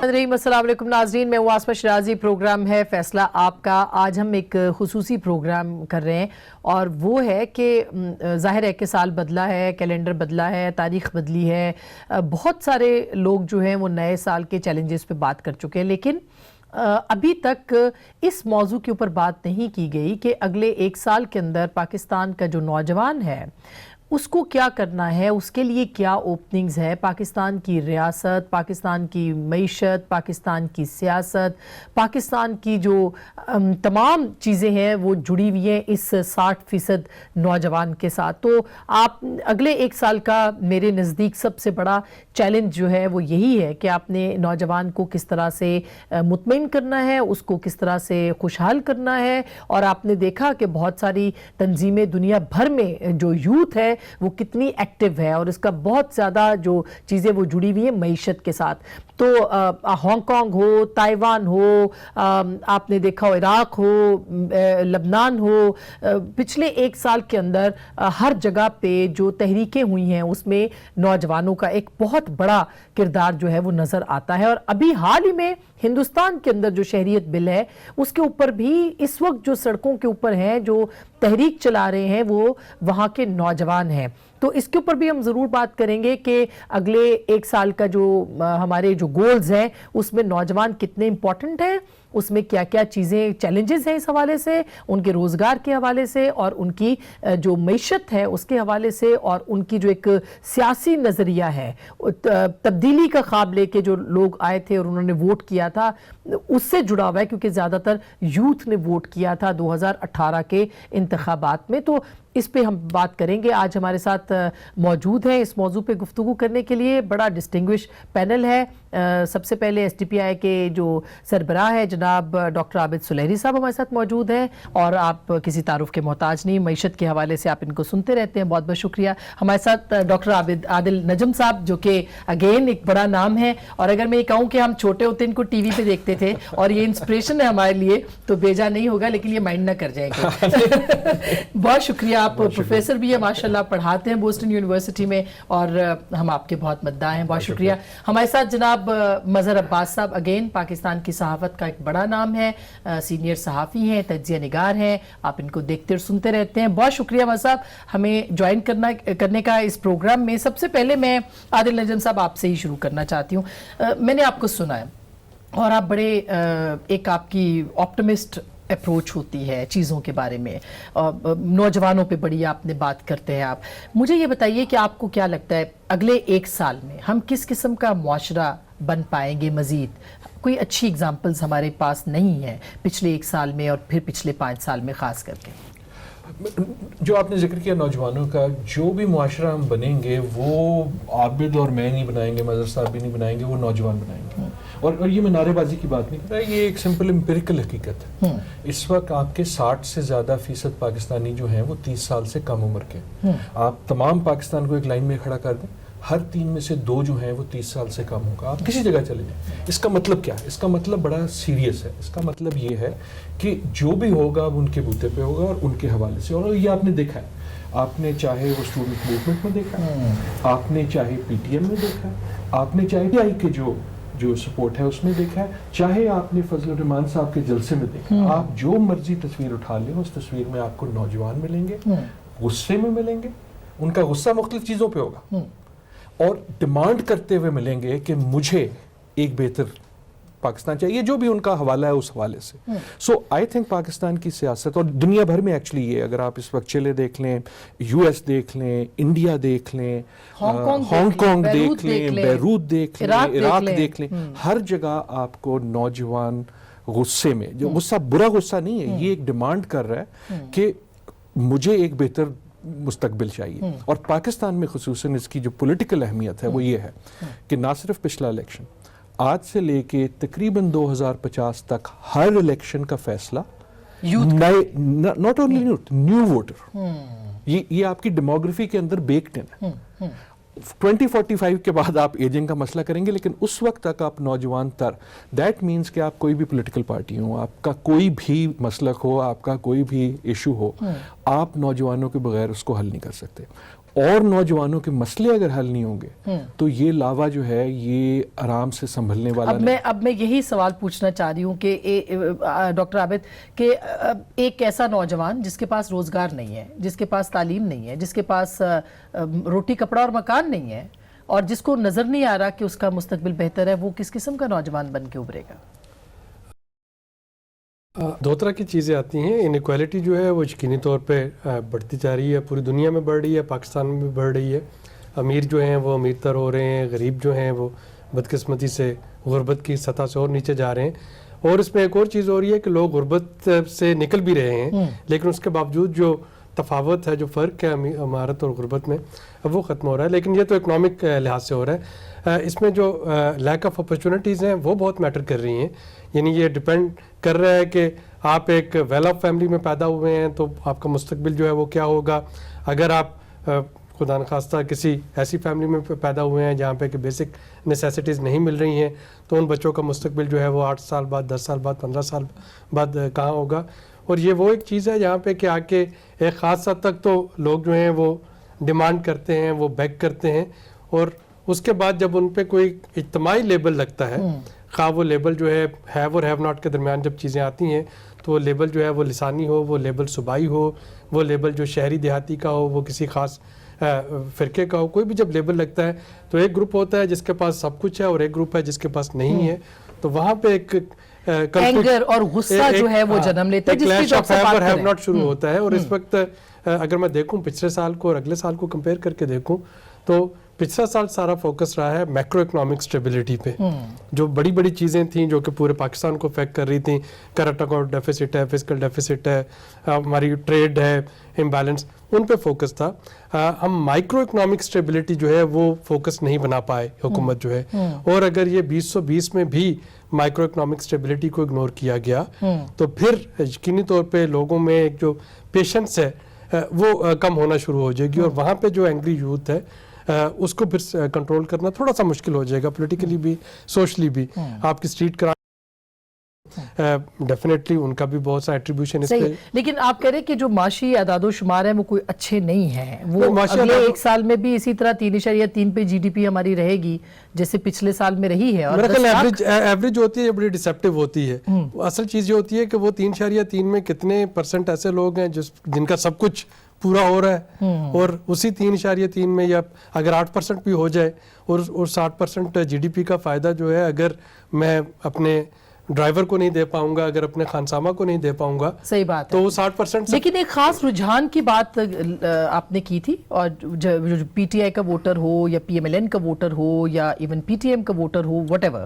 السلام علیکم ناظرین، میں آسمہ شرازی، پروگرام ہے فیصلہ آپ کا۔ آج ہم ایک خصوصی پروگرام کر رہے ہیں اور وہ ہے کہ ظاہر ہے کہ سال بدلا ہے، کیلنڈر بدلا ہے، تاریخ بدلی ہے، بہت سارے لوگ جو ہیں وہ نئے سال کے چیلنجز پہ بات کر چکے ہیں، لیکن ابھی تک اس موضوع کے اوپر بات نہیں کی گئی کہ اگلے ایک سال کے اندر پاکستان کا جو نوجوان ہے اس کو کیا کرنا ہے، اس کے لیے کیا اوپننگز ہے۔ پاکستان کی ریاست، پاکستان کی معیشت، پاکستان کی سیاست، پاکستان کی جو تمام چیزیں ہیں وہ جڑی ہوئی ہیں اس 60% نوجوان کے ساتھ۔ تو آپ اگلے ایک سال کا میرے نزدیک سب سے بڑا چیلنج جو ہے وہ یہی ہے کہ آپ نے نوجوان کو کس طرح سے مطمئن کرنا ہے، اس کو کس طرح سے خوشحال کرنا ہے۔ اور آپ نے دیکھا کہ بہت ساری تنظیمیں دنیا بھر میں جو یوتھ ہے وہ کتنی ایکٹیو ہے اور اس کا بہت زیادہ جو چیزیں وہ جڑی ہوئی ہیں معیشت کے ساتھ۔ تو ہانگ کانگ ہو، تائیوان ہو، آپ نے دیکھا ہو عراق ہو، لبنان ہو، پچھلے ایک سال کے اندر ہر جگہ پہ جو تحریکیں ہوئی ہیں اس میں نوجوانوں کا ایک بہت بڑا کردار جو ہے وہ نظر آتا ہے۔ اور ابھی حال ہی میں ہندوستان کے اندر جو شہریت بل ہے اس کے اوپر بھی اس وقت جو سڑکوں کے اوپر ہیں، جو تحریک چلا رہے ہیں، وہ وہاں کے نوجوان ہیں۔ تو اس کے اوپر بھی ہم ضرور بات کریں گے کہ اگلے ایک سال کا جو ہمارے جو گولز ہیں اس میں نوجوان کتنے امپورٹنٹ ہیں، اس میں کیا کیا چیزیں چیلنجز ہیں اس حوالے سے، ان کے روزگار کے حوالے سے اور ان کی جو معیشت ہے اس کے حوالے سے، اور ان کی جو ایک سیاسی نظریہ ہے، تبدیلی کا خواب لے کے جو لوگ آئے تھے اور انہوں نے ووٹ کیا تھا اس سے جڑا ہوا ہے، کیونکہ زیادہ تر یوتھ نے ووٹ کیا تھا 2018 کے انتخابات میں۔ تو اس پہ ہم بات کریں گے۔ آج ہمارے ساتھ موجود ہیں اس موضوع پہ گفتگو کرنے کے لیے بڑا ڈسٹنگوش پینل ہے۔ سب سے پہلے ایس ڈی پی آئی کے جو سربراہ ہے جناب ڈاکٹر عابد سلیری صاحب ہمارے ساتھ موجود ہیں، اور آپ کسی تعارف کے محتاج نہیں، معیشت کے حوالے سے آپ ان کو سنتے رہتے ہیں، بہت بہت شکریہ۔ ہمارے ساتھ ڈاکٹر عادل نجم صاحب جو کہ اگین ایک بڑا نام ہے، اور اگر میں یہ کہوں کہ ہم چھوٹے ہوتے ان کو ٹی وی پہ دیکھتے تھے اور یہ انسپریشن ہے ہمارے لیے تو بیجا نہیں ہوگا، لیکن یہ مائنڈ نہ کر جائیں گے۔ بہت شکریہ۔ آپ پروفیسر بھی ہیں ماشاءاللہ، پڑھاتے ہیں بوسٹن یونیورسٹی میں، اور ہم آپ کے بہت مداح ہیں، بہت شکریہ۔ ہمارے ساتھ جناب مظہر عباس صاحب، اگین پاکستان کی صحافت کا ایک بڑا نام ہے، سینئر صحافی ہیں، تجزیہ نگار ہیں، آپ ان کو دیکھتے اور سنتے رہتے ہیں، بہت شکریہ مظہر صاحب ہمیں جوائن کرنے کا اس پروگرام میں۔ سب سے پہلے میں عادل نجم صاحب آپ سے ہی شروع کرنا چاہتی ہوں۔ میں نے آپ کو سنا ہے اور آپ بڑے ایک آپ کی آپٹمسٹ اپروچ ہوتی ہے چیزوں کے بارے میں، نوجوانوں پہ بڑی آپ نے بات کرتے ہیں۔ آپ مجھے یہ بتائیے کہ آپ کو کیا لگتا ہے اگلے ایک سال میں ہم کس قسم کا معاشرہ بن پائیں گے؟ مزید کوئی اچھی اگزامپلز ہمارے پاس نہیں ہیں پچھلے ایک سال میں اور پھر پچھلے 5 سال میں خاص کر کے؟ جو آپ نے ذکر کیا نوجوانوں کا، جو بھی معاشرہ ہم بنیں گے وہ عابد اور میں نہیں بنائیں گے، مظہر صاحب بھی نہیں بنائیں گے، وہ نوجوان بنائیں گے۔ اور یہ میں نعرے بازی کی بات نہیں کر رہا، یہ ایک سمپل امپیریکل حقیقت ہے۔ اس وقت آپ کے 60 سے زیادہ فیصد پاکستانی جو ہیں وہ 30 سال سے کم عمر کے۔ آپ تمام پاکستان کو ایک لائن میں کھڑا کر دیں، ہر 3 میں سے 2 جو ہیں وہ 30 سال سے کم ہوگا۔ آپ کسی جگہ چلے جائیں، اس کا مطلب کیا ہے؟ اس کا مطلب بڑا سیریس ہے۔ اس کا مطلب یہ ہے کہ جو بھی ہوگا اب ان کے بوتے پہ ہوگا اور ان کے حوالے سے، اور یہ آپ نے دیکھا ہے، آپ نے چاہے وہ اسٹوڈنٹ موومنٹ میں دیکھا ہے، آپ نے چاہے پی ٹی ایم میں دیکھا ہے، آپ نے چاہے PI کے جو سپورٹ ہے اس میں دیکھا ہے، چاہے آپ نے فضل الرحمان صاحب کے جلسے میں دیکھا ہے، آپ جو مرضی تصویر اٹھا لیں اس تصویر میں آپ کو نوجوان ملیں گے، غصے میں ملیں گے، ان کا غصہ مختلف چیزوں پہ ہوگا، اور ڈیمانڈ کرتے ہوئے ملیں گے کہ مجھے ایک بہتر پاکستان چاہیے، جو بھی ان کا حوالہ ہے اس حوالے سے۔ سو آئی تھنک پاکستان کی سیاست اور دنیا بھر میں ایکچولی یہ، اگر آپ اس وقت چلے دیکھ لیں، US دیکھ لیں، انڈیا دیکھ لیں، ہانگ کانگ دیکھ لیں، بیروت دیکھ لیں، عراق دیکھ لیں، ہر جگہ آپ کو نوجوان غصے میں، جو غصہ برا غصہ نہیں ہے، یہ ایک ڈیمانڈ کر رہا ہے کہ مجھے ایک بہتر مستقبل چاہیے۔ اور پاکستان میں خصوصاً اس کی جو پولیٹیکل اہمیت ہے وہ یہ ہے کہ نہ صرف پچھلا الیکشن، آج سے لے کے تقریباً 2050 تک ہر الیکشن کا فیصلہ نئے، not only youth, new voter, یہ آپ کی ڈیموگرافی کے اندر بیکڈ ان ہے۔ 2045 کے بعد آپ ایجنگ کا مسئلہ کریں گے، لیکن اس وقت تک آپ نوجوان تر، دیٹ مینس کہ آپ کوئی بھی پولیٹیکل پارٹی ہو، آپ کا کوئی بھی مسلک ہو، آپ کا کوئی بھی ایشو ہو، آپ نوجوانوں کے بغیر اس کو حل نہیں کر سکتے۔ اور نوجوانوں کے مسئلے اگر حل نہیں ہوں گے تو یہ لاوا جو ہے یہ آرام سے سنبھلنے والا نہیں. اب میں یہی سوال پوچھنا چاہ رہی ہوں کہ ڈاکٹر عابد کہ ایک ایسا نوجوان جس کے پاس روزگار نہیں ہے, جس کے پاس تعلیم نہیں ہے, جس کے پاس روٹی کپڑا اور مکان نہیں ہے, اور جس کو نظر نہیں آ رہا کہ اس کا مستقبل بہتر ہے, وہ کس قسم کا نوجوان بن کے ابھرے گا؟ دو طرح کی چیزیں آتی ہیں. انیکوالٹی جو ہے وہ یقینی طور پہ بڑھتی جا رہی ہے, پوری دنیا میں بڑھ رہی ہے, پاکستان میں بھی بڑھ رہی ہے. امیر جو ہیں وہ امیر تر ہو رہے ہیں, غریب جو ہیں وہ بدقسمتی سے غربت کی سطح سے اور نیچے جا رہے ہیں. اور اس میں ایک اور چیز ہو رہی ہے کہ لوگ غربت سے نکل بھی رہے ہیں, لیکن اس کے باوجود جو تفاوت ہے, جو فرق ہے امارت اور غربت میں, اب وہ ختم ہو رہا ہے. لیکن یہ تو اکنامک لحاظ سے ہو رہا ہے. اس میں جو لیک آف اپرچونٹیز ہیں وہ بہت میٹر کر رہی ہیں. یعنی یہ ڈیپینڈ کر رہا ہے کہ آپ ایک ویل آف فیملی میں پیدا ہوئے ہیں تو آپ کا مستقبل جو ہے وہ کیا ہوگا. اگر آپ خدا نخواستہ کسی ایسی فیملی میں پیدا ہوئے ہیں جہاں پہ کہ بیسک نیسیسٹیز نہیں مل رہی ہیں, تو ان بچوں کا مستقبل جو ہے وہ 8 سال بعد, 10 سال بعد, 15 سال بعد کہاں ہوگا. اور یہ وہ ایک چیز ہے جہاں پہ کہ آ کے ایک خاص حد تک تو لوگ جو ہیں وہ ڈیمانڈ کرتے ہیں, وہ بیگ کرتے ہیں, اور اس کے بعد جب ان پہ کوئی اجتماعی لیبل لگتا ہے, خواہ وہ لیبل جو ہے ہیو اور ہیو ناٹ کے درمیان جب چیزیں آتی ہیں, تو وہ لیبل جو ہے وہ لسانی ہو, وہ لیبل صوبائی ہو, وہ لیبل جو شہری دیہاتی کا ہو, وہ کسی خاص فرقے کا ہو, کوئی بھی جب لیبل لگتا ہے تو ایک گروپ ہوتا ہے جس کے پاس سب کچھ ہے اور ایک گروپ ہے جس کے پاس نہیں ہے. تو وہاں پہ ایک اینگر اور غصہ جو ہے وہ جنم لیتا ہے, جس کی جو آپ سے بات ہیو ناٹ شروع ہوتا ہے. اور اس وقت اگر میں دیکھوں پچھلے سال کو اور اگلے سال کو کمپیئر کر کے دیکھوں, تو پچھلا سال سارا فوکس رہا ہے میکرو اکنامک اسٹیبلٹی پہ. جو بڑی بڑی چیزیں تھیں جو کہ پورے پاکستان کو افیکٹ کر رہی تھیں, کرنٹ اکاؤنٹ ڈیفیسٹ ہے, فسکل ڈیفیسٹ ہے, ہماری ٹریڈ ہے امبیلنس, ان پہ فوکس تھا. ہم مائکرو اکنامک اسٹیبلٹی جو ہے وہ فوکس نہیں بنا پائے حکومت جو ہے. اور اگر یہ 2020 میں بھی مائکرو اکنامک اسٹیبلٹی کو اگنور کیا گیا تو پھر یقینی طور پہ لوگوں میں ایک جو پیشنس ہے وہ کم ہونا شروع ہو جائے گی. اور وہاں پہ جو اینگری یوتھ ہے اس کو پھر کنٹرول کرنا تھوڑا سا مشکل ہو جائے گا, پولیٹیکلی بھی, سوشلی بھی. آپ کی اسٹریٹ کرائم ڈیفینیٹلی ان کا بھی بہت سا ایٹریبیوشن اس پہ. لیکن آپ کہہ رہے ہیں کہ جو معاشی اعداد و شمار ہیں وہ کوئی اچھے نہیں ہیں, وہ اگلے ایک سال میں بھی اسی طرح 3.3 پہ جی ڈی پی ہماری رہے گی جیسے پچھلے سال میں رہی ہے. میرا خیال ایوریج ہوتی ہے, یہ بڑی ڈسیپٹیو ہوتی ہے. اصل چیز یہ ہوتی ہے کہ وہ 3.3 میں کتنے % ایسے لوگ ہیں جن کا سب کچھ پورا ہو رہا ہے, اور اسی 3.3 میں یا اگر 8% بھی ہو جائے اور 60% جی ڈی پی کا فائدہ جو ہے اگر میں اپنے ڈرائیور کو نہیں دے پاؤں گا, اگر اپنے خانسامہ کو نہیں دے پاؤں گا, صحیح بات تو وہ 60%. لیکن ایک خاص رجحان کی بات آپ نے کی تھی, اور جو پی ٹی آئی کا ووٹر ہو یا پی ایم ایل این کا ووٹر ہو یا ایون پی ٹی ایم کا ووٹر ہو, وٹ ایور,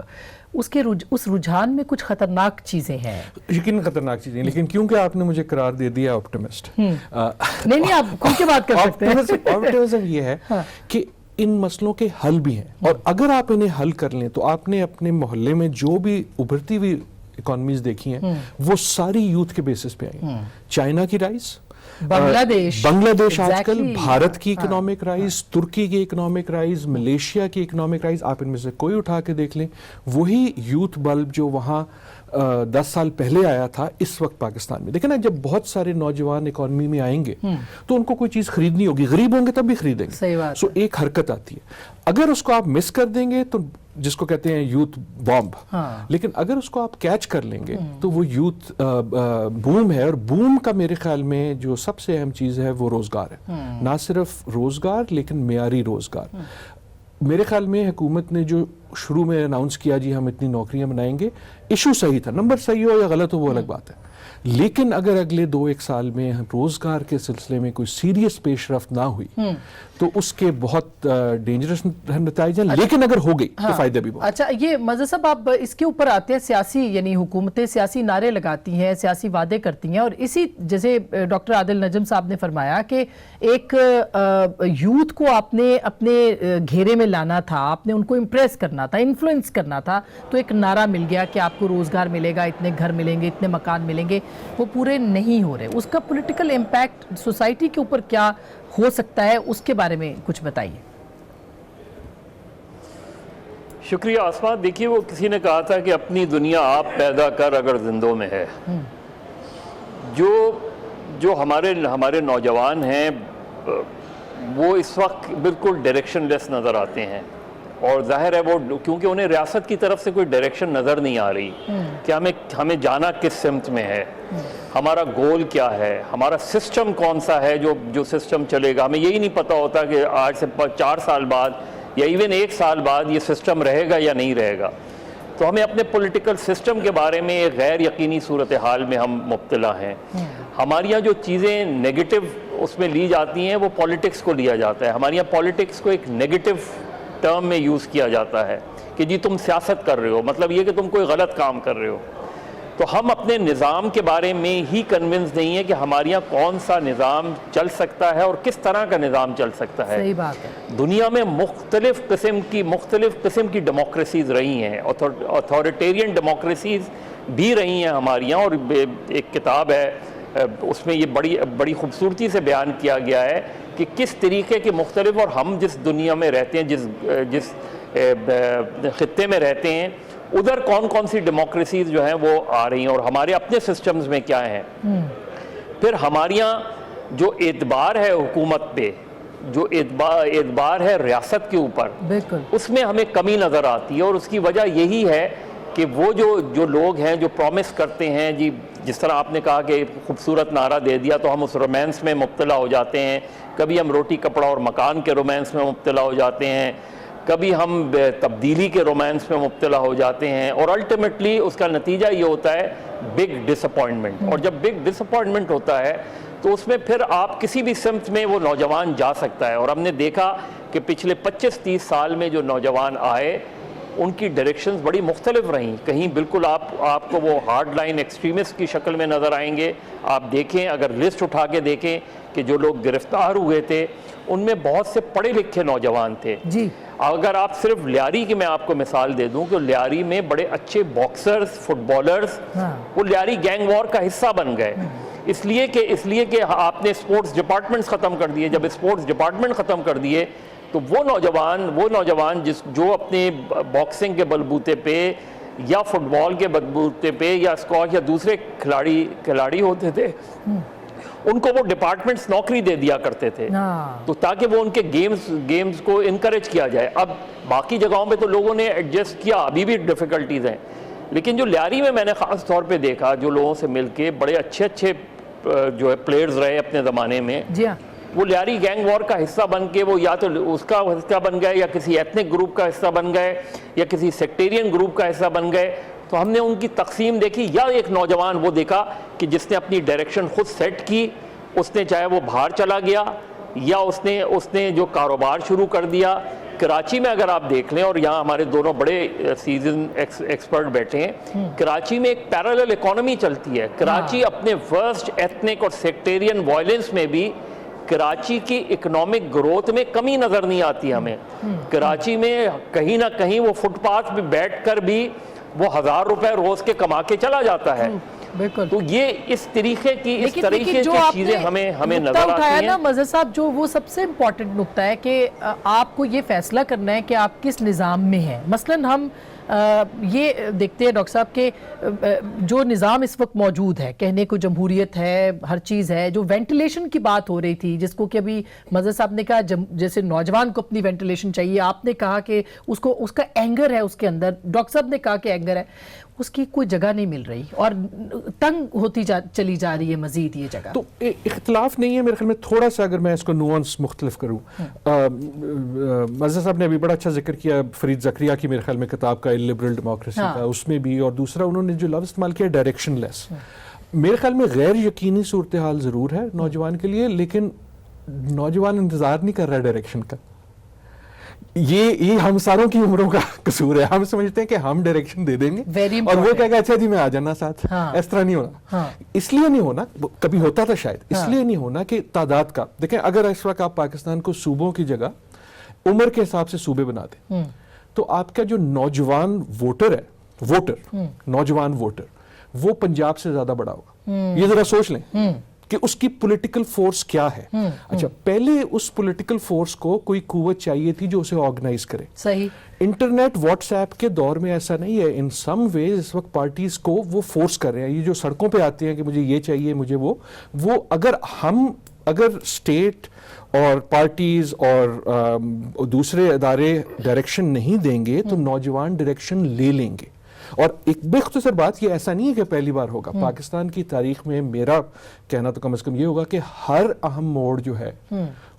اس رجحان میں کچھ خطرناک چیزیں ہیں. یقیناً خطرناک چیزیں, لیکن کیونکہ آپ نے مجھے قرار دے دیا آپٹیمسٹ. نہیں آپ کھل کے بات کر سکتے ہیں. آپٹیمزم یہ ہے کہ ان مسئلوں کے حل بھی ہیں, اور اگر آپ انہیں حل کر لیں تو آپ نے اپنے محلے میں جو بھی ابھرتی ہوئی اکانومیز دیکھی ہیں وہ ساری یوتھ کے بیسس پہ آئی. چائنا کی رائز, بنگلہ دیش آج کل, بھارت کی اکنامک رائز, ترکی کی اکنامک رائز, ملیشیا کی اکنامک رائز, آپ ان میں سے کوئی اٹھا کے دیکھ لیں, وہی یوتھ بلب جو وہاں 10 سال پہلے آیا تھا اس وقت پاکستان میں. دیکھیں نا, جب بہت سارے نوجوان اکانومی میں آئیں گے تو ان کو کوئی چیز خریدنی ہوگی, غریب ہوں گے تب بھی خریدیں گے. سو ایک حرکت آتی ہے, اگر اس کو آپ مس کر دیں گے تو جس کو کہتے ہیں یوتھ بامب, لیکن اگر اس کو آپ کیچ کر لیں گے تو وہ یوتھ بوم ہے. اور بوم کا میرے خیال میں جو سب سے اہم چیز ہے وہ روزگار ہے, نہ صرف روزگار لیکن معیاری روزگار. میرے خیال میں حکومت نے جو شروع میں اناؤنس کیا جی ہم اتنی نوکریاں بنائیں گے, ایشو صحیح تھا, نمبر صحیح ہو یا غلط ہو وہ الگ بات ہے, لیکن اگر اگلے 2-1 سال میں روزگار کے سلسلے میں کوئی سیریس پیش رفت نہ ہوئی تو اس کے بہت ڈینجرس نتائج ہیں. لیکن اگر ہو گئی تو فائدہ بھی بہت. اچھا, یہ مظہر صاحب آپ اس کے اوپر آتے ہیں, سیاسی یعنی حکومتیں سیاسی نعرے لگاتی ہیں, سیاسی وعدے کرتی ہیں, اور اسی جیسے ڈاکٹر عادل نجم صاحب نے فرمایا کہ ایک یوتھ کو آپ نے اپنے گھیرے میں لانا تھا, آپ نے ان کو امپریس کرنا تھا, انفلوئنس کرنا تھا, تو ایک نعرہ مل گیا کہ آپ کو روزگار ملے گا, اتنے گھر ملیں گے, اتنے مکان ملیں گے, وہ پورے نہیں ہو رہے. اس کا پولیٹیکل امپیکٹ سوسائٹی کے اوپر کیا ہو سکتا ہے, اس کے بارے میں کچھ بتائیے. شکریہ آسما. دیکھیے, وہ کسی نے کہا تھا کہ اپنی دنیا آپ پیدا کر اگر زندوں میں ہے. جو ہمارے نوجوان ہیں وہ اس وقت بالکل ڈائریکشن لیس نظر آتے ہیں، اور ظاہر ہے وہ کیونکہ انہیں ریاست کی طرف سے کوئی ڈائریکشن نظر نہیں آ رہی کہ ہمیں جانا کس سمت میں ہے، ہمارا گول کیا ہے، ہمارا سسٹم کون سا ہے جو سسٹم چلے گا. ہمیں یہی نہیں پتہ ہوتا کہ آج سے 4 سال بعد یا ایون 1 سال بعد یہ سسٹم رہے گا یا نہیں رہے گا. تو ہمیں اپنے پولیٹیکل سسٹم کے بارے میں ایک غیر یقینی صورتحال میں ہم مبتلا ہیں. ہمارے یہاں جو چیزیں نیگیٹو اس میں لی جاتی ہیں وہ پولیٹکس کو لیا جاتا ہے. ہمارے یہاں پولیٹکس کو ایک نیگیٹو ٹرم میں یوز کیا جاتا ہے کہ جی تم سیاست کر رہے ہو، مطلب یہ کہ تم کوئی غلط کام کر رہے ہو. تو ہم اپنے نظام کے بارے میں ہی کنونس نہیں ہیں کہ ہمارے یہاں کون سا نظام چل سکتا ہے اور کس طرح کا نظام چل سکتا ہے. صحیح بات ہے. دنیا میں مختلف قسم کی ڈیموکریسیز رہی ہیں، اتھارٹیرین ڈیموکریسیز بھی رہی ہیں ہمارے یہاں، اور ایک کتاب ہے اس میں یہ بڑی خوبصورتی سے بیان کیا گیا ہے کہ کس طریقے کے مختلف، اور ہم جس دنیا میں رہتے ہیں، جس خطے میں رہتے ہیں، ادھر کون سی ڈیموکریسیز جو ہیں وہ آ رہی ہیں اور ہمارے اپنے سسٹمز میں کیا ہیں. پھر ہمارے یہاں جو اعتبار ہے حکومت پہ، جو اعتبار ہے ریاست کے اوپر، بالکل اس میں ہمیں کمی نظر آتی ہے. اور اس کی وجہ یہی ہے کہ وہ جو لوگ ہیں جو پرومس کرتے ہیں، جی جس طرح آپ نے کہا کہ خوبصورت نعرہ دے دیا تو ہم اس رومانس میں مبتلا ہو جاتے ہیں. کبھی ہم روٹی کپڑا اور مکان کے رومانس میں مبتلا ہو جاتے ہیں، کبھی ہم تبدیلی کے رومانس میں مبتلا ہو جاتے ہیں، اور الٹیمیٹلی اس کا نتیجہ یہ ہوتا ہے بگ ڈس اپوائنٹمنٹ. اور جب بگ ڈس اپوائنٹمنٹ ہوتا ہے تو اس میں پھر آپ کسی بھی سمت میں وہ نوجوان جا سکتا ہے. اور ہم نے دیکھا کہ پچھلے 25-30 سال میں جو نوجوان آئے ان کی ڈائریکشنز بڑی مختلف رہیں. کہیں بالکل آپ کو وہ ہارڈ لائن ایکسٹریمسٹ کی شکل میں نظر آئیں گے. آپ دیکھیں، اگر لسٹ اٹھا کے دیکھیں کہ جو لوگ گرفتار ہوئے تھے ان میں بہت سے پڑھے لکھے نوجوان تھے. جی اگر آپ صرف لیاری کی میں آپ کو مثال دے دوں کہ لیاری میں بڑے اچھے باکسرز، فٹ بالرز وہ لیاری گینگ وار کا حصہ بن گئے، اس لیے کہ آپ نے اسپورٹس ڈپارٹمنٹس ختم کر دیے. جب اسپورٹس ڈپارٹمنٹ ختم کر دیے تو وہ نوجوان جو اپنے باکسنگ کے بلبوتے پہ یا فٹ بال کے بلبوتے پہ یا اسکواش یا دوسرے کھلاڑی ہوتے تھے، ان کو وہ ڈپارٹمنٹس نوکری دے دیا کرتے تھے تو تاکہ وہ ان کے گیمز کو انکریج کیا جائے. اب باقی جگہوں پہ تو لوگوں نے ایڈجسٹ کیا، ابھی بھی ڈیفیکلٹیز ہیں، لیکن جو لیاری میں نے خاص طور پہ دیکھا، جو لوگوں سے مل کے بڑے اچھے جو ہے پلیئرز رہے اپنے زمانے میں، جی ہاں، وہ لیاری گینگ وار کا حصہ بن کے وہ یا تو اس کا حصہ بن گئے یا کسی ایتھنک گروپ کا حصہ بن گئے یا کسی سیکٹیرین گروپ کا حصہ بن گئے. تو ہم نے ان کی تقسیم دیکھی، یا ایک نوجوان وہ دیکھا کہ جس نے اپنی ڈائریکشن خود سیٹ کی، اس نے چاہے وہ باہر چلا گیا یا اس نے جو کاروبار شروع کر دیا. کراچی میں اگر آپ دیکھ لیں، اور یہاں ہمارے دونوں بڑے سیزن ایکسپرٹ بیٹھے ہیں، کراچی میں ایک پیرالل اکانومی چلتی ہے. کراچی اپنے ورسٹ ایتھنک اور سیکٹیرین وائلنس میں بھی کراچی کی اکنامک گروتھ میں کمی نظر نہیں آتی ہمیں. کراچی میں کہیں نہ کہیں وہ فٹ پاتھ پہ بیٹھ کر بھی وہ 1000 روپے روز کے کما کے چلا جاتا ہے. بالکل. تو یہ اس طریقے کی چیزیں ہمیں نظر آتی ہیں نا مظہر صاحب. جو وہ سب سے امپورٹنٹ نقطہ ہے کہ آپ کو یہ فیصلہ کرنا ہے کہ آپ کس نظام میں ہیں. مثلاً ہم یہ دیکھتے ہیں ڈاکٹر صاحب کہ جو نظام اس وقت موجود ہے، کہنے کو جمہوریت ہے، ہر چیز ہے، جو وینٹیلیشن کی بات ہو رہی تھی جس کو کہ ابھی مظہر صاحب نے کہا جیسے نوجوان کو اپنی وینٹیلیشن چاہیے، آپ نے کہا کہ اس کا اینگر ہے اس کے اندر، ڈاکٹر صاحب نے کہا کہ اینگر ہے، اس کی کوئی جگہ نہیں مل رہی اور تنگ ہوتی چلی جا رہی ہے مزید یہ جگہ. تو اختلاف نہیں ہے میرے خیال میں. تھوڑا سا اگر میں اس کو نوانس مختلف کروں، مظہر صاحب نے ابھی بڑا اچھا ذکر کیا فرید زکریا کی میرے خیال میں کتاب کا لبرل ڈیموکریسی کا، اس میں بھی، اور دوسرا انہوں نے جو لفظ استعمال کیا ڈائریکشن لیس. میرے خیال میں غیر یقینی صورتحال ضرور ہے نوجوان کے لیے، لیکن نوجوان انتظار نہیں کر رہا ڈائریکشن کا. یہ ہم ساروں کی عمروں کا قصور ہے. ہم سمجھتے ہیں کہ ہم ڈائریکشن دے دیں گے اور وہ کہے گا اچھا جی میں آ جانا ساتھ. اس طرح نہیں ہونا. اس لیے نہیں ہونا، کبھی ہوتا تھا شاید، اس لیے نہیں ہونا کہ تعداد کا. دیکھیں اگر اس وقت آپ پاکستان کو صوبوں کی جگہ عمر کے حساب سے صوبے بنا دیں تو آپ کا جو نوجوان نوجوان ووٹر وہ پنجاب سے زیادہ بڑا ہوگا. یہ ذرا سوچ لیں کہ اس کی پولیٹیکل فورس کیا ہے. اچھا، پہلے اس پولیٹیکل فورس کو کوئی قوت چاہیے تھی جو اسے آرگنائز کرے. صحیح. انٹرنیٹ واٹس ایپ کے دور میں ایسا نہیں ہے. ان سم ویز اس وقت پارٹیز کو وہ فورس کر رہے ہیں. یہ جو سڑکوں پہ آتے ہیں کہ مجھے یہ چاہیے، مجھے وہ اگر ہم اگر اسٹیٹ اور پارٹیز اور دوسرے ادارے ڈائریکشن نہیں دیں گے تو نوجوان ڈائریکشن لے لیں گے. اور ایک باختصر بات، یہ ایسا نہیں ہے کہ پہلی بار ہوگا. پاکستان کی تاریخ میں میرا کہنا تو کم از کم یہ ہوگا کہ ہر اہم موڑ جو ہے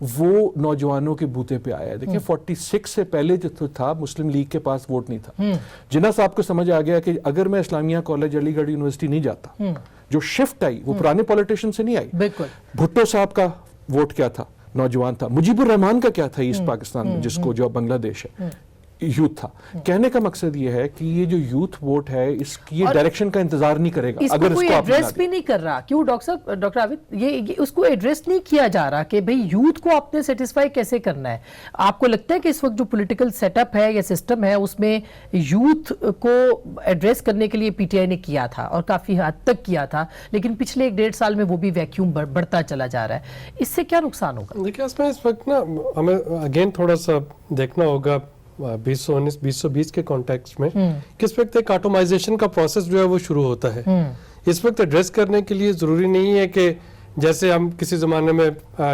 وہ نوجوانوں کے بوتے پہ آیا ہے. دیکھیں 46 سے پہلے جو تھا مسلم لیگ کے پاس ووٹ نہیں تھا. جناح صاحب کو سمجھ آ گیا کہ اگر میں اسلامیہ کالج علی گڑھ یونیورسٹی نہیں جاتا، جو شفٹ آئی وہ پرانے پولیٹیشین سے نہیں آئی. بالکل. بھٹو صاحب کا ووٹ کیا تھا؟ نوجوان تھا. مجیب الرحمان کا کیا تھا ایسٹ پاکستان میں، جس کو جو بنگلہ دیش ہے، یوتھ تھا. کہنے کا مقصد یہ ہے کہ یہ جو یوتھ ووٹ ہے اس کی ڈائریکشن کا انتظار نہیں کرے گا. اگر اس کو ایڈریس بھی نہیں کر رہا، کیوں ڈاکٹر عابد یہ اس کو ایڈریس نہیں کیا جا رہا کہ بھئی یوتھ کو آپ نے سیٹسفائی کیسے کرنا ہے؟ آپ کو لگتا ہے کہ اس وقت جو پولیٹیکل سیٹ اپ ہے یا سسٹم ہے اس میں یوتھ کو ایڈریس کرنے کے لیے پی ٹی آئی نے کیا تھا اور کافی حد تک کیا تھا، لیکن پچھلے 1.5 سال میں وہ بھی ویکیوم بڑھتا چلا جا رہا ہے، اس سے کیا نقصان ہوگا؟ دیکھیں اس میں اس وقت نا ہمیں اگین تھوڑا سا دیکھنا ہوگا 2019-2020 کے کانٹیکسٹ میں کس وقت ایک آٹومائزیشن کا پروسیس جو ہے وہ شروع ہوتا ہے. اس وقت ایڈریس کرنے کے لیے ضروری نہیں ہے کہ جیسے ہم کسی زمانے میں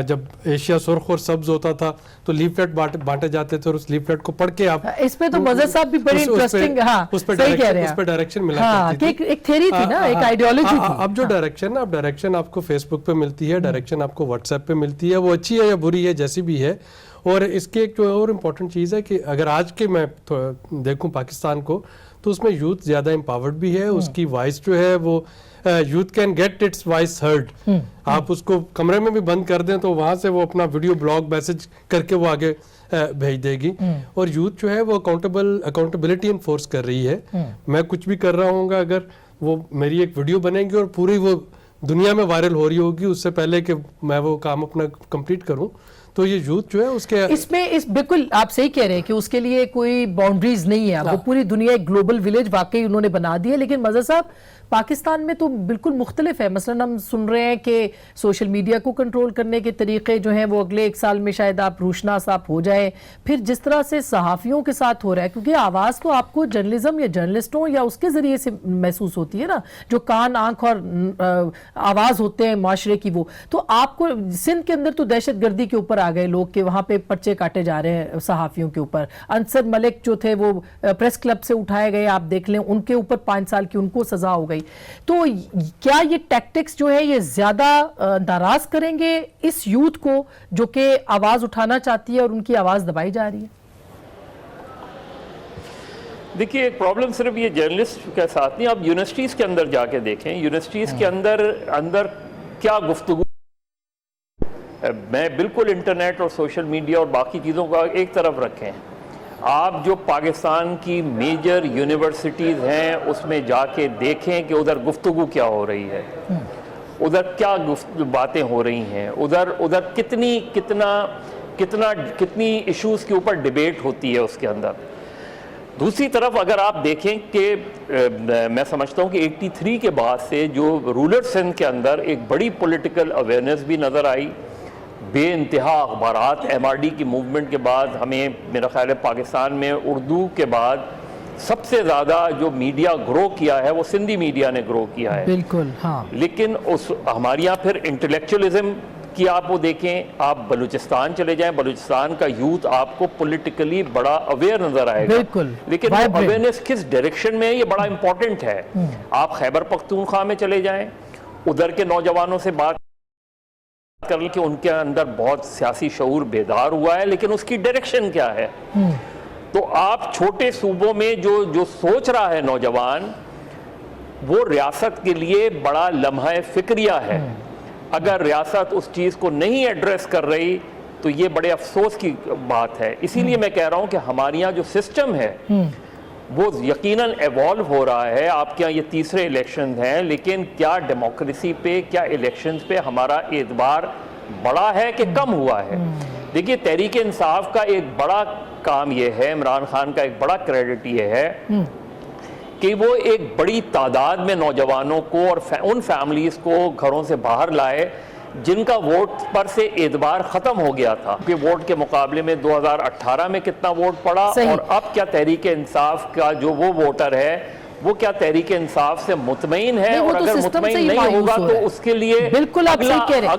جب ایشیا سرخ اور سبز ہوتا تھا تو لیفلیٹ بانٹے جاتے تھے اور اس لیفلیٹ کو پڑھ کے آپ اس پہ تو مظہر صاحب بھی بڑی انٹرسٹنگ، ہاں صحیح کہہ رہے ہیں، اس پہ ڈائریکشن ملا کرتی تھی. ایک تھیوری تھی نا، ایک آئیڈیالوجی تھی. اب جو ڈائریکشن آپ کو فیس بک پہ ملتی ہے، ڈائریکشن آپ کو واٹس ایپ پہ ملتی ہے، وہ اچھی ہے یا بری ہے جیسی بھی ہے. اور اس کی ایک جو اور امپورٹنٹ چیز ہے کہ اگر آج کے میں دیکھوں پاکستان کو تو اس میں یوتھ زیادہ امپاورڈ بھی ہے. اس کی وائس جو ہے وہ youth can get its voice heard. آپ اس کو کمرے میں بھی بند کر دیں تو وہاں سے وہ اپنا ویڈیو بلاگ میسج کر کے وہ آگے بھیج دے گی. اور یوتھ جو ہے وہ اکاؤنٹیبلٹی انفورس کر رہی ہے. میں کچھ بھی کر رہا ہوں گا، اگر وہ میری ایک ویڈیو بنے گی اور پوری وہ دنیا میں وائرل ہو رہی ہوگی اس سے پہلے کہ میں وہ کام اپنا کمپلیٹ کروں، تو یہ یوتھ جو ہے اس کے بالکل آپ صحیح کہہ رہے ہیں کہ اس کے لیے کوئی باؤنڈریز نہیں ہے. وہ پوری دنیا ایک گلوبل ولیج واقعی انہوں نے بنا دی ہے. لیکن مظہر صاحب پاکستان میں تو بالکل مختلف ہے. مثلا ہم سن رہے ہیں کہ سوشل میڈیا کو کنٹرول کرنے کے طریقے جو ہیں وہ اگلے 1 سال میں شاید آپ روشناس آپ ہو جائے. پھر جس طرح سے صحافیوں کے ساتھ ہو رہا ہے، کیونکہ آواز تو آپ کو جرنلزم یا جرنلسٹوں یا اس کے ذریعے سے محسوس ہوتی ہے نا، جو کان آنکھ اور آواز ہوتے ہیں معاشرے کی. وہ تو آپ کو سندھ کے اندر تو دہشت گردی کے اوپر آ گئے لوگ کہ وہاں پہ پرچے کاٹے جا رہے ہیں صحافیوں کے اوپر. انصر ملک جو تھے وہ پریس کلب سے اٹھائے گئے، آپ دیکھ لیں ان کے اوپر 5 سال کی ان کو سزا ہو گئی. تو کیا یہ ٹیکٹکس جو ہے یہ زیادہ ناراض کریں گے اس یوتھ کو جو کہ آواز اٹھانا چاہتی ہے اور ان کی آواز دبائی جا رہی ہے؟ دیکھیے ایک پرابلم صرف یہ جرنلسٹ کے ساتھ نہیں، آپ یونیورسٹیز کے اندر جا کے دیکھیں، یونیورسٹیز کے اندر کیا گفتگو. میں بالکل انٹرنیٹ اور سوشل میڈیا اور باقی چیزوں کو ایک طرف رکھیں، آپ جو پاکستان کی میجر یونیورسٹیز ہیں اس میں جا کے دیکھیں کہ ادھر گفتگو کیا ہو رہی ہے، ادھر کیا باتیں ہو رہی ہیں، ادھر کتنی ایشوز کے اوپر ڈیبیٹ ہوتی ہے اس کے اندر. دوسری طرف اگر آپ دیکھیں کہ میں سمجھتا ہوں کہ 83 کے بعد سے جو رولر سندھ کے اندر ایک بڑی پولیٹیکل اویئرنیس بھی نظر آئی. بے انتہا اخبارات، ایم آر ڈی کی موومنٹ کے بعد ہمیں میرا خیال ہے پاکستان میں اردو کے بعد سب سے زیادہ جو میڈیا گرو کیا ہے وہ سندھی میڈیا نے گرو کیا ہے. بالکل ہاں. لیکن ہمارے یہاں پھر انٹلیکچوئلزم کی آپ وہ دیکھیں، آپ بلوچستان چلے جائیں، بلوچستان کا یوتھ آپ کو پولیٹیکلی بڑا اویئر نظر آئے گا. بالکل. لیکن وہ اویئرنیس کس ڈائریکشن میں ہے یہ بڑا امپورٹنٹ ہے. آپ خیبر پختونخوا میں چلے جائیں، ادھر کے نوجوانوں سے بات کر کہ ان کے اندر بہت سیاسی شعور بیدار ہوا ہے، لیکن اس کی ڈائریکشن کیا ہے. تو آپ چھوٹے صوبوں میں جو سوچ رہا ہے نوجوان، وہ ریاست کے لیے بڑا لمحہ فکریہ ہے. اگر ریاست اس چیز کو نہیں ایڈریس کر رہی تو یہ بڑے افسوس کی بات ہے. اسی لیے میں کہہ رہا ہوں کہ ہمارے یہاں جو سسٹم ہے وہ یقیناً ایوالو ہو رہا ہے. آپ کے یہاں یہ تیسرے الیکشنز ہیں، لیکن کیا ڈیموکریسی پہ، کیا الیکشنز پہ ہمارا اعتبار بڑا ہے کہ کم ہوا ہے؟ دیکھیے تحریک انصاف کا ایک بڑا کام یہ ہے، عمران خان کا ایک بڑا کریڈٹ یہ ہے کہ وہ ایک بڑی تعداد میں نوجوانوں کو اور ان فیملیز کو گھروں سے باہر لائے جن کا ووٹ پر سے اعتبار ختم ہو گیا تھا. کہ ووٹ کے مقابلے میں 2018 میں کتنا ووٹ پڑا اور اب کیا تحریک انصاف کا جو وہ ووٹر ہے وہ کیا تحریک انصاف سے مطمئن ہے؟ وہ اور تو اگر سسٹم سے مطمئن ہی نہیں مایوس ہوگا ہو تو رہا ہے. اس کے لیے بالکل آپ صحیح کہہ رہے ہیں.